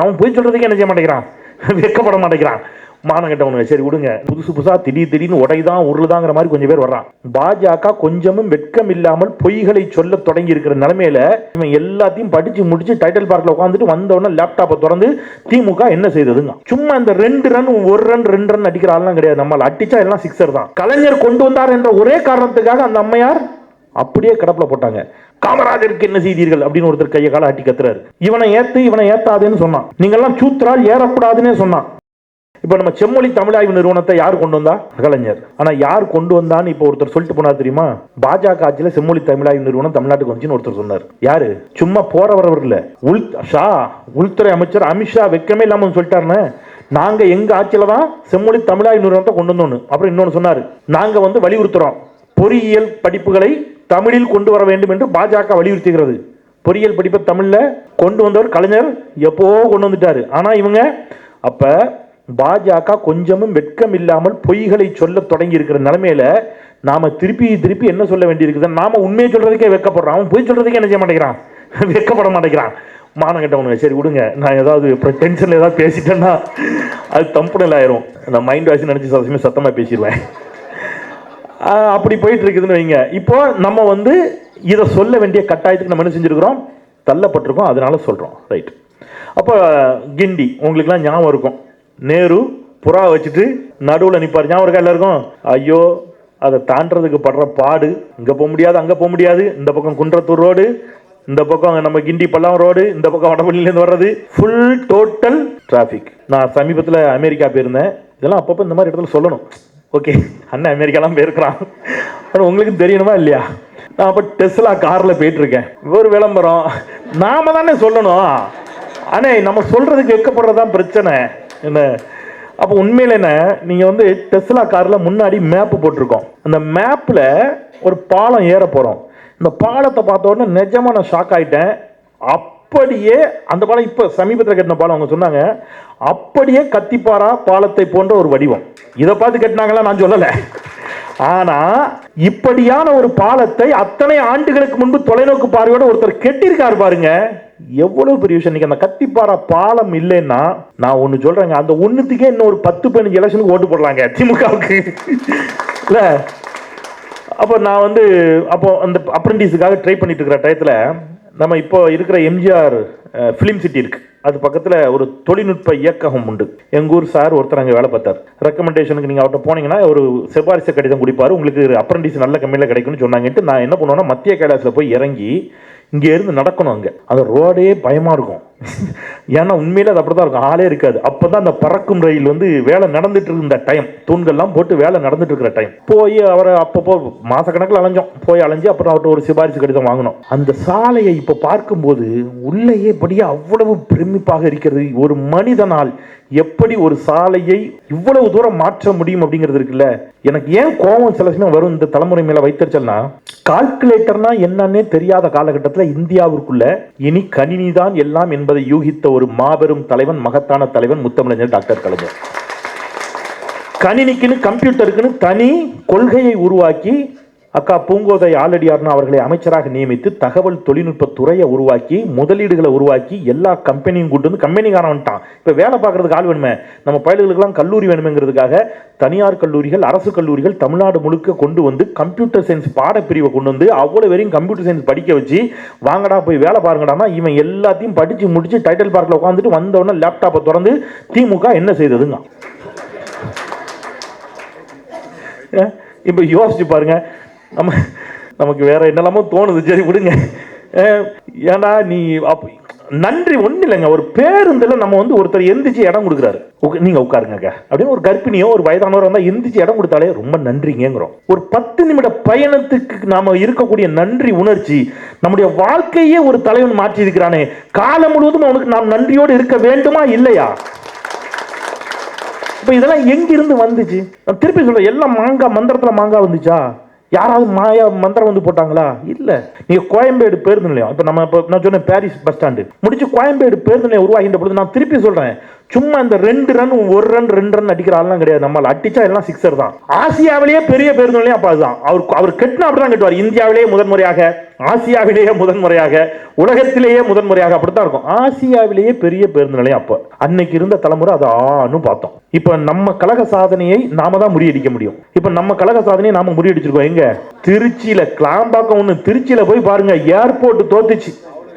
அவன் போய் சொல்றதுக்கு என்ன செய்ய மாட்டேங்கிறான், வெக்கப்பட மாட்டேங்கிறான். மானம் கட்டவனுங்க. சரி விடுங்க, புதுசா திடீர்னு உடைதான் உருளுதாங்கிற மாதிரி கொஞ்சம் பேர் வர்றான். பாஜக கொஞ்சமும் வெட்கம் இல்லாமல் பொய்களை சொல்ல தொடங்கி இருக்கிற நிலைமையில இவன் எல்லாத்தையும் படிச்சு முடிச்சு டைட்டில் பார்க்ல உட்காந்துட்டு வந்தவொடனே லேப்டாப்பை திறந்து திமுக என்ன செய்ததுங்க. சும்மா இந்த 2 ரன் 1 ரன் 2 ரன் அடிக்கிற ஆள்லாம் கிடையாது. நம்மள அடிச்சா எல்லாம் சிக்ஸர் தான். கலைஞர் கொண்டு வந்தார் என்ற ஒரே காரணத்துக்காக அந்த அம்மையார் அப்படியே கடப்புல போட்டாங்க. காமராஜருக்கு என்ன செய்தீர்கள் அப்படின்னு ஒருத்தர் கையை கால ஆட்டி கத்துறாரு. இவனை ஏத்தாதுன்னு சொன்னான். நீங்க எல்லாம் சூத்ரால் ஏறக்கூடாதுன்னு சொன்னான். இப்ப நம்ம செம்மொழி தமிழாய்வு நிறுவனத்தை யார் கொண்டு வந்தா? கலைஞர். ஆனா யார் கொண்டு வந்தான்னு இப்ப ஒருத்தர் சொல்லிட்டு போனார் தெரியுமா? பாஜக ஆட்சியில செம்மொழி தமிழாய்வு நிறுவனம் தமிழ்நாட்டுக்கு வந்துச்சுன்னு ஒருத்தர் சொன்னார். யாரு? சும்மா போறவர் இல்ல, உள்துறை அமைச்சர் அமித்ஷா வெக்கமே இல்லாம சொல்லிட்டாருன்னு. நாங்க எங்க ஆட்சியில தான் செம்மொழி தமிழாய்வு நிறுவனத்தை கொண்டு வந்தோம். அப்புறம் இன்னொன்னு சொன்னாரு, நாங்க வலியுறுத்துறோம் பொறியியல் படிப்புகளை தமிழில் கொண்டு வர வேண்டும் என்று பாஜக வலியுறுத்துகிறது. பொறியியல் படிப்பை தமிழ்ல கொண்டு வந்தவர் கலைஞர் எப்போ கொண்டு வந்துட்டாரு. ஆனா இவங்க அப்ப பாஜக கொஞ்சமும் வெட்கம் இல்லாமல் பொய்களை சொல்ல தொடங்கி இருக்கிற நிலைமையில நாம திருப்பி என்ன சொல்ல வேண்டியிருக்குது? நாம உண்மையை சொல்றதுக்கே வெக்கப்படுறோம். அவன் பொய் சொல்றதுக்கே என்ன செய்ய மாட்டேங்கிறான், வெக்கப்பட மாட்டேங்கிறான். மானம் கட்டவனுங்க. சரி விடுங்க, நான் ஏதாவது டென்ஷன்ல ஏதாவது பேசிட்டேன்னா அது தம்புடல் ஆயிரும். நான் மைண்ட் வாய்ஸ் நினைச்சு சத்தமா பேசிடுவேன். அப்படி போயிட்டு இருக்குதுன்னு வைங்க. இப்போ நம்ம இதை சொல்ல வேண்டிய கட்டாயத்துக்கு நம்ம என்ன செஞ்சிருக்கிறோம், தள்ளப்பட்டிருக்கோம். அதனால சொல்றோம். ரைட். அப்போ கிண்டி உங்களுக்குலாம் ஞாபகம் இருக்கும், நேரு புறா வச்சுட்டு நடுவில் நிற்பார். ஞாபகம் இருக்கா எல்லாருக்கும்? ஐயோ அதை தாண்டறதுக்கு படுற பாடு. இங்கே போக முடியாது, அங்கே போக முடியாது. இந்த பக்கம் குன்றத்தூர் ரோடு, இந்த பக்கம் நம்ம கிண்டி பல்லாம் ரோடு, இந்த பக்கம் வடபள்ளியிலேருந்து வர்றது ஃபுல் டோட்டல் டிராஃபிக். நான் சமீபத்தில் அமெரிக்கா போயிருந்தேன். இதெல்லாம் அப்பப்போ இந்த மாதிரி இடத்துல சொல்லணும். ஓகே, அண்ணன் அமெரிக்காலாம் போயிருக்கிறான், ஆனால் உங்களுக்கு தெரியணுமா இல்லையா? நான் அப்போ டெஸ்லா காரில் போயிட்டு இருக்கேன். ஒரு விளம்பரம் நாம தானே சொல்லணும். அண்ணே நம்ம சொல்றதுக்கு வைக்கப்படுறதான் பிரச்சனை என்ன? அப்போ உண்மையில என்ன, நீங்க டெஸ்லா கார்ல முன்னாடி மேப் போட்டிருக்கோம். அந்த மேப்ல ஒரு பாலம் ஏற போறோம். இந்த பாலத்தை பார்த்த உடனே நிஜமா நான் ஷாக் ஆயிட்டேன். அப்படியே அந்த பாலம் இப்ப சமீபத்தில் கட்டின பாலம் அவங்க சொன்னாங்க, அப்படியே கத்திப்பாரா பாலத்தை போன்ற ஒரு வடிவம். இதை பார்த்து கட்டினாங்களா நான் சொல்லல. ஆனா இப்படியான ஒரு பாலத்தை அத்தனை ஆண்டுகளுக்கு முன்பு தொலைநோக்கு பார்வையோட ஒருத்தர் கெட்டிருக்காரு பாருங்க. எவ்வளவு பெரிய விஷயம். அந்த கத்திப்பாரா பாலம் இல்லைன்னா நான் ஒண்ணு சொல்றேங்க, அந்த ஒண்ணுத்துக்கே இன்னும் ஒரு 10-15 எலெக்ஷனுக்கு ஓட்டு போடலாங்க திமுகவுக்கு இல்ல. அப்போ நான் அப்போ அந்த அப்ரெண்டிஸுக்காக ட்ரை பண்ணிட்டு இருக்கிற டயத்துல நம்ம இப்போ இருக்கிற எம்ஜிஆர் ஃபிலிம் சிட்டி இருக்கு, அது பக்கத்தில் ஒரு தொழில்நுட்ப இயக்ககம் உண்டு. எங்கள் ஊர் சார் ஒருத்தர் அங்கே வேலை பார்த்தார். ரெக்கமெண்டேஷனுக்கு நீங்கள் அவர்கிட்ட போனீங்கன்னா ஒரு சிபாரிசு கடிதம் கொடுப்பாரு, உங்களுக்கு அப்ரெண்டிஸ் நல்ல கம்மியில் கிடைக்கும்னு சொன்னாங்கன்ட்டு நான் என்ன பண்ணுவேன்னா மத்திய கைலாசில் போய் இறங்கி இங்கே இருந்து நடக்கணும். அங்கே அந்த ரோடே பயமாக இருக்கும். ஏன்னா உண்மையில அது அப்படிதான் இருக்கும், ஆளே இருக்காது. அப்போதான் அந்த பறக்கும் ரயில் வேலை நடந்துட்டு இருந்த டைம், தூண்கள்லாம் போட்டு வேலை நடந்துட்டு இருக்கிற டைம். போய் அவரை அப்பப்போ மாசக்கணக்கில் அலைஞ்சோம். போய் அலைஞ்சு அப்புறம் அவர்கிட்ட ஒரு சிபாரிசு கடிதம் வாங்கணும். அந்த சாலையை இப்போ பார்க்கும்போது உள்ளேயே படியே அவ்வளவு பிரமிப்பாக இருக்கிறது. ஒரு மனிதனால் எப்படி ஒரு சாலையை இவ்வளவு தூரம் மாற்ற முடியும் அப்படிங்கிறது இருக்குல்ல. எனக்கு ஏன் கோபம் சில சமயம் வரும் இந்த தலைமுறை மேல வைத்தறிச்சல்னா, கால்குலேட்டர்னா என்னன்னே தெரியாத காலகட்டத்தில் இந்தியாவிற்குள்ள இனி கணினி தான் எல்லாம் என்பதை யூகித்த ஒரு மாபெரும் தலைவன், மகத்தான தலைவன் முத்தமிழர் டாக்டர் கலைஞர். கணினிக்குன்னு கம்ப்யூட்டருக்குன்னு தனி கொள்கையை உருவாக்கி அக்கா பூங்கோதை ஆலடியார்னா அவர்களை அமைச்சராக நியமித்து தகவல் தொழில்நுட்ப துறையை உருவாக்கி முதலீடுகளை உருவாக்கி எல்லா கம்பெனியும் கூட்டு வந்து கம்பெனிக்காரன் வந்துட்டான். இப்போ வேலை பார்க்கறதுக்கு ஆள் வேணுமே, நம்ம பயல்களுக்கெல்லாம் கல்லூரி வேணுமேங்கிறதுக்காக தனியார் கல்லூரிகள் அரசு கல்லூரிகள் தமிழ்நாடு முழுக்க கொண்டு வந்து கம்ப்யூட்டர் சயின்ஸ் பாடப்பிரிவை கொண்டு வந்து அவ்வளோ வரையும் கம்ப்யூட்டர் சயின்ஸ் படிக்க வச்சு வாங்கடா போய் வேலை பாருங்கடானா இவன் எல்லாத்தையும் படித்து முடிச்சு டைட்டில் பார்க்கில் உட்காந்துட்டு வந்தவொடனே லேப்டாப்பை திறந்து திமுக என்ன செய்ததுங்க. இப்போ யோசிச்சு பாருங்க, நமக்கு வேற என்னெல்லாமோ தோணுது. சரி விடுங்க. ஏன்னா நீ நன்றி ஒன்றும் இல்லைங்க. ஒரு பேருந்துல நம்ம ஒருத்தர் எந்திரிச்சு இடம் கொடுக்குறாரு, நீங்க உட்காருங்க அப்படின்னு ஒரு கர்ப்பிணியோ ஒரு வயதானவரோ வந்தா எந்திரிச்சு இடம் கொடுத்தாலே ரொம்ப நன்றிங்கிறோம். ஒரு 10 நிமிட பயணத்துக்கு நாம இருக்கக்கூடிய நன்றி உணர்ச்சி நம்முடைய வாழ்க்கையே ஒரு தலைவன் மாற்றி இருக்கிறானே, காலம் முழுவதும் அவனுக்கு நாம் நன்றியோடு இருக்க வேண்டுமா இல்லையா? இப்ப இதெல்லாம் எங்கிருந்து வந்துச்சு? நான் திருப்பி சொல்றேன், எல்லாம் மாங்காய் மந்திரத்துல மாங்காய் வந்துச்சா? யாராவது மாயா மந்திரம் போட்டாங்களா? இல்ல. நீங்க கோயம்பேடு பேருந்து நிலையம், இப்ப நான் சொன்னேன் பாரிஸ் பஸ் ஸ்டாண்டு முடிச்சு கோயம்பேடு பேருந்து நிலையம் உருவாகின்ற பொழுது நான் திருப்பி சொல்றேன், சும்மா இந்த 2 ரன் 1 ரன் 2 ரன் அடிக்கிற ஆள்லாம் கிடையாது. நம்மள அடிச்சா எல்லாம் சிக்ஸர் தான். ஆசியாவிலேயே பெரிய பேருந்து நிலையம் அப்ப அதுதான். அவர் கட்டினா அப்படிதான் கட்டுவார். இந்தியாவிலேயே முதன்முறையாக, ஆசியாவிலேயே முதன்முறையாக, உலகத்திலேயே முதன்முறையாக, அப்படித்தான் இருக்கும். ஆசியாவிலேயே பெரிய பேருந்து நிலையம் அப்ப. அன்னைக்கு இருந்த தலைமுறை அதை பார்த்தோம். இப்ப நம்ம கழக சாதனையை நாம தான் முறியடிக்க முடியும். இப்ப நம்ம கழக சாதனையை நாம முறியடிச்சிருக்கோம். எங்க? திருச்சியில கிளாம்பாக்கம் ஒண்ணு. திருச்சியில போய் பாருங்க, ஏர்போர்ட் தோத்துச்சு.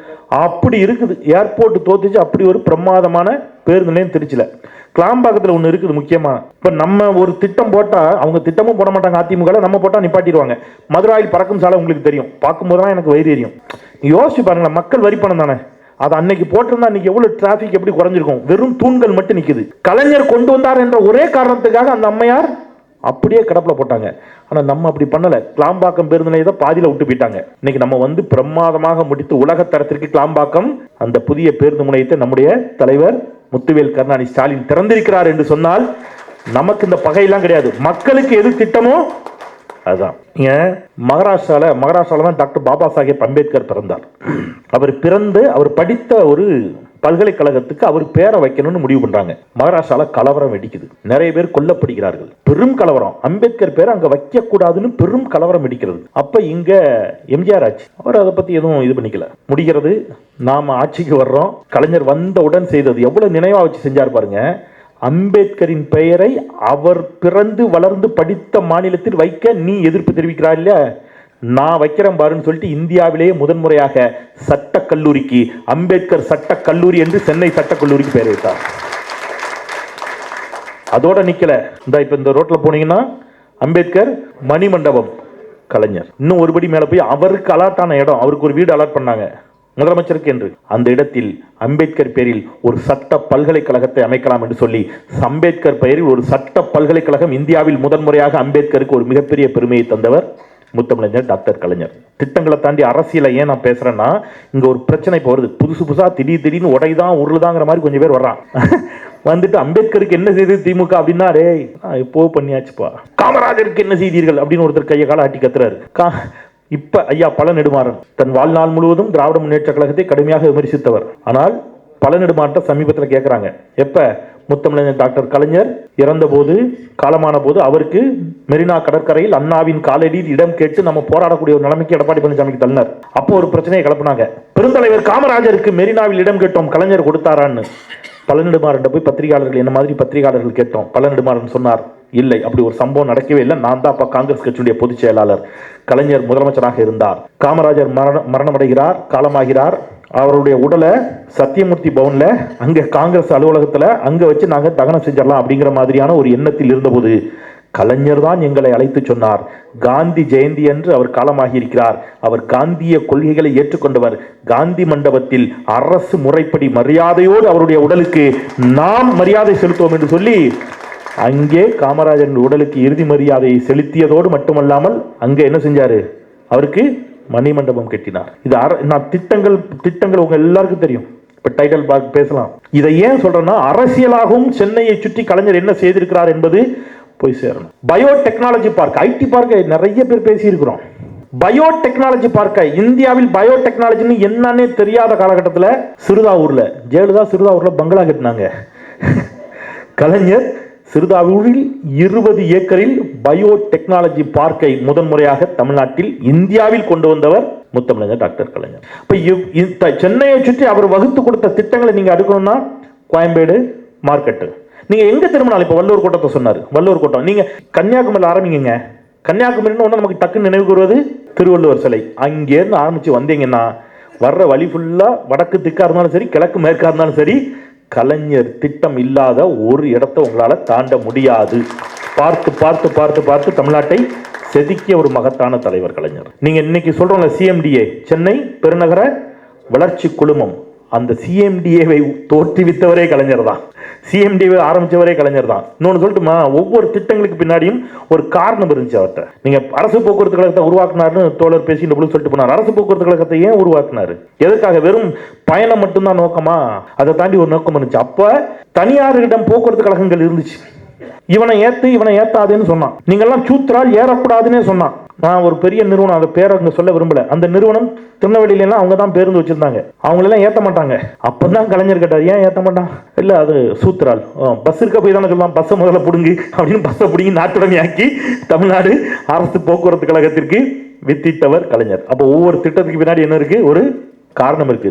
அப்படி இருக்குது, ஏர்போர்ட் தோத்துச்சு. அப்படி ஒரு பிரமாதமான பேருந்து நிலையம் திருச்சியில. கிளாம்பாக்கத்தில் ஒன்று இருக்குது முக்கியமா. இப்போ நம்ம ஒரு திட்டம் போட்டால் அவங்க திட்டமும் போட மாட்டாங்க. அதிமுக நம்ம போட்டால் நிப்பாட்டிடுவாங்க. மதுராயில் பறக்கும் சாலை உங்களுக்கு தெரியும். பார்க்கும்போது தான் எனக்கு வயிறு எரியும். யோசிச்சு பாருங்களேன், மக்கள் வரி பணம் தானே. அது அன்னைக்கு போட்டிருந்தா அன்னைக்கு எவ்வளவு டிராபிக் எப்படி குறைஞ்சிருக்கும். வெறும் தூண்கள் மட்டும் நிக்குது. கலைஞர் கொண்டு வந்தார் என்ற ஒரே காரணத்துக்காக அந்த அம்மையார் அப்படியே கடப்பில் போட்டாங்க. ஆனால் நம்ம அப்படி பண்ணல. கிளாம்பாக்கம் பேருந்து நிலையத்தை பாதியில் விட்டு போயிட்டாங்க. இன்னைக்கு நம்ம பிரமாதமாக முடித்து உலக தரத்திற்கு கிளாம்பாக்கம் அந்த புதிய பேருந்து முனையத்தை நம்முடைய தலைவர் முத்துவேல் கருணாநிதி ஸ்டாலின் திறந்திருக்கிறார் என்று சொன்னால் நமக்கு இந்த பகையெல்லாம் கிடையாது. மக்களுக்கு எது திட்டமோ அதுதான். மகாராஷ்டிரால தான் டாக்டர் பாபா சாஹேப் அம்பேத்கர் பிறந்தார். அவர் படித்த ஒரு பல்கலைக்கழகத்துக்கு அவர் பேரை வைக்கணும்னு முடிவு பண்றாங்க. மகாராஷ்டிரால கலவரம் வெடிக்குது. நிறைய பேர் கொல்லப்படுகிறார்கள். பெரும் கலவரம். அம்பேத்கர் பேரை அங்க வைக்க கூடாதுன்னு பெரும் கலவரம் வெடிக்கிறது. அப்ப இங்க எம்ஜிஆர் ஆட்சி. அவர் அதை பத்தி எதுவும் இது பண்ணிக்கல. முடிகிறது, நாம ஆட்சிக்கு வர்றோம். கலைஞர் வந்தவுடன் செய்தது எவ்வளவு நினைவா வச்சு செஞ்சார் பாருங்க. அம்பேத்கரின் பெயரை அவர் பிறந்து வளர்ந்து படித்த மாநிலத்தில் வைக்க நீ எதிர்ப்பு தெரிவிக்கிறாய் இல்ல, நான் வைக்கிறேன் பாருன்னு சொல்லிட்டு இந்தியாவிலேயே முதன்முறையாக சட்டக் கல்லூரிக்கு அம்பேத்கர் சட்டக் கல்லூரி என்று சென்னை சட்டக் கல்லூரிக்கு பெயர் வைத்தார். அதோட நிக்கல. இந்த ரோட்ல போனீங்கன்னா அம்பேத்கர் மணிமண்டபம் கலைஞர். இன்னும் ஒருபடி மேல போய் அவருக்கு அலாட்டான இடம், அவருக்கு ஒரு வீடு அலாட் பண்ணாங்க முதலமைச்சருக்கு என்று. அந்த இடத்தில் அம்பேத்கர் பெயரில் ஒரு சட்ட பல்கலைக்கழகத்தை அமைக்கலாம் என்று சொல்லி அம்பேத்கர் பெயரில் ஒரு சட்ட பல்கலைக்கழகம் இந்தியாவில் முதன்முறையாக அம்பேத்கருக்கு ஒரு மிகப்பெரிய பெருமையை தந்தவர் முத்தமிழர் டாக்டர் கலைஞர். திட்டங்களை தாண்டி அரசியலை ஏன் நான் பேசுறேன்னா, இங்க ஒரு பிரச்சனை இப்போ வருது. புதுசா திடீர்னு உடைதான் உருளுதாங்கிற மாதிரி கொஞ்சம் பேர் வர்றான். வந்துட்டு அம்பேத்கருக்கு என்ன செய்து திமுக அப்படின்னா, ரே இப்போ பண்ணியாச்சுப்பா. காமராஜருக்கு என்ன செய்தீர்கள் அப்படின்னு ஒருத்தர் கையை கால ஆட்டி கத்துறாரு. இப்ப ஐயா பல நெடுமாறன் தன் வாழ்நாள் முழுவதும் திராவிட முன்னேற்ற கழகத்தை கடுமையாக விமர்சித்தவர். ஆனால் பல நெடுமாறன் சமீபத்தில் கேட்கிறாங்க, எப்ப முத்தமிழர் டாக்டர் கலைஞர் இறந்த போது, காலமான போது அவருக்கு மெரினா கடற்கரையில் அண்ணாவின் காலடியில் இடம் கேட்டு நம்ம போராடக்கூடிய ஒரு நிலைமைக்கு எடப்பாடி பழனிசாமிக்கு தள்ளினார். அப்போ ஒரு பிரச்சனையை கிளப்பினாங்க. பெருந்தலைவர் காமராஜருக்கு மெரினாவில் இடம் கேட்டோம், கலைஞர் கொடுத்தாரான்னு. பல நெடுமாறன் போய் பத்திரிகையாளர்கள், என்ன மாதிரி பத்திரிகையாளர்கள் கேட்டோம். பல நெடுமாறன் சொன்னார், இல்லை, அப்படி ஒரு சம்பவம் நடக்கவே இல்லை. நான் தான் அப்ப காங்கிரஸ் கட்சியுடைய பொதுச் செயலாளர். கலைஞர் முதலமைச்சராக இருந்தார். காமராஜர் மரணமடைகிறார், காலமாகிறார். அவருடைய உடலை சத்தியமூர்த்தி பவன்ல, அங்க காங்கிரஸ் அலுவலகத்துல அங்க வச்சு நாங்க தகனம் செஞ்சிடலாம் அப்படிங்கிற மாதிரியான ஒரு எண்ணத்தில் இருந்தபோது கலைஞர் தான் எங்களை அழைத்து சொன்னார், காந்தி ஜெயந்தி என்று அவர் காலமாகி இருக்கிறார். அவர் காந்திய கொள்கைகளை ஏற்றுக்கொண்டவர். காந்தி மண்டபத்தில் அரசு முறைப்படி மரியாதையோடு அவருடைய உடலுக்கு நாம் மரியாதை செலுத்துவோம் என்று சொல்லி அங்கே காமராஜரின் உடலுக்கு இறுதி மரியாதையை செலுத்தியதோடு மட்டுமல்லாமல் அங்க என்ன செஞ்சாரு, அவருக்கு மணிமண்டபம் கட்டினார். இது நான் திட்டங்கள் உங்க எல்லாருக்கும் தெரியும். இப்ப டைட்டில் பேசலாம். இதை ஏன் சொல்றேன்னா, அரசியலாகவும் சென்னையை சுற்றி கலைஞர் என்ன செய்திருக்கிறார் என்பது போய் சேரணும். பயோடெக்னாலஜி பார்க், ஐடி பார்க் நிறைய பேர் பேசி இருக்கிறோம். பயோடெக்னாலஜி பார்க்க, இந்தியாவில் பயோடெக்னாலஜின்னு என்னன்னே தெரியாத காலகட்டத்தில் சிறுதாவூர்ல ஜெயலலிதா பங்களா கட்டினாங்க. கலைஞர் சிறுதாவூரில் 20 ஏக்கரில் பயோடெக்னாலஜி பார்க்கை முதன்முறையாக தமிழ்நாட்டில் இந்தியாவில் கொண்டு வந்தவர் முத்தமிழர் டாக்டர் கலைஞர். இப்ப சென்னையை சுற்றி அவர் வகுத்து கொடுத்த திட்டங்களை நீங்க அடுக்கணும்னா, கோயம்பேடு மார்க்கெட்டு, நீங்க எங்க திரும்பினாலும், இப்ப வள்ளுவர் கோட்டத்தை சொன்னாரு, வள்ளுவர் கோட்டம், நீங்க கன்னியாகுமரியில் ஆரம்பிங்க. கன்னியாகுமரின்னு ஒன்று நமக்கு டக்குன்னு நினைவுக்கு வருவது திருவள்ளுவர் சிலை. அங்கேருந்து ஆரம்பிச்சு வந்தீங்கன்னா வர்ற வழி ஃபுல்லா வடக்கு திக்கா இருந்தாலும் சரி, கிழக்கு மேற்கா இருந்தாலும் சரி, கலைஞர் திட்டம் இல்லாத ஒரு இடத்தை உங்களால தாண்ட முடியாது. பார்த்து பார்த்து பார்த்து பார்த்து தமிழ்நாட்டை செதுக்கிய ஒரு மகத்தான தலைவர் கலைஞர். நீங்க இன்னைக்கு சொல்றோம்ல சிஎம்டிஏ, சென்னை பெருநகர வளர்ச்சி குழுமம், அந்த சிஎம்டிஏவை தோற்றுவித்தவரே கலைஞர் தான். சிஎம்டிஏவை ஆரம்பிச்சவரே கலைஞர் தான். இன்னொன்று சொல்லட்டுமா, ஒவ்வொரு திட்டங்களுக்கு பின்னாடியும் ஒரு காரணம் இருந்துச்சு அவர்கிட்ட. நீங்க அரசு போக்குவரத்து கழகத்தை உருவாக்குனாருன்னு தோழர் பேசி சொல்லிட்டு போனார். அரசு போக்குவரத்து கழகத்தை ஏன் உருவாக்குனாரு? எதற்காக? வெறும் பயணம் மட்டும்தான் நோக்கமா? அதை தாண்டி ஒரு நோக்கம் இருந்துச்சு. அப்ப தனியாரிடம் போக்குவரத்து கழகங்கள் இருந்துச்சு. இவனை ஏத்தாதுன்னு சொன்னான். நீங்க எல்லாம் சூத்திரால் ஏறக்கூடாதுன்னு சொன்னான். நான் ஒரு பெரிய நிறுவனம், அந்த பேரை அங்க சொல்ல விரும்பல, அந்த நிறுவனம் திருநெல்வேலியிலாம் அவங்க தான் பேருந்து வச்சிருந்தாங்க, அவங்களெல்லாம் ஏற்ற மாட்டாங்க. அப்பதான் கலைஞர் கேட்டார், ஏன் ஏற்ற மாட்டான்? இல்லை அது சூத்திரால், பஸ் இருக்க போய் தானே சொல்லலாம், பஸ்ஸை முதல்ல பிடுங்கு அப்படின்னு பஸ்ஸை பிடிங்கி நாட்டுடைமையாக்கி தமிழ்நாடு அரசு போக்குவரத்து கழகத்திற்கு வித்திட்டவர் கலைஞர். அப்போ ஒவ்வொரு திட்டத்துக்கு பின்னாடி என்ன இருக்கு? ஒரு காரணம் இருக்கு.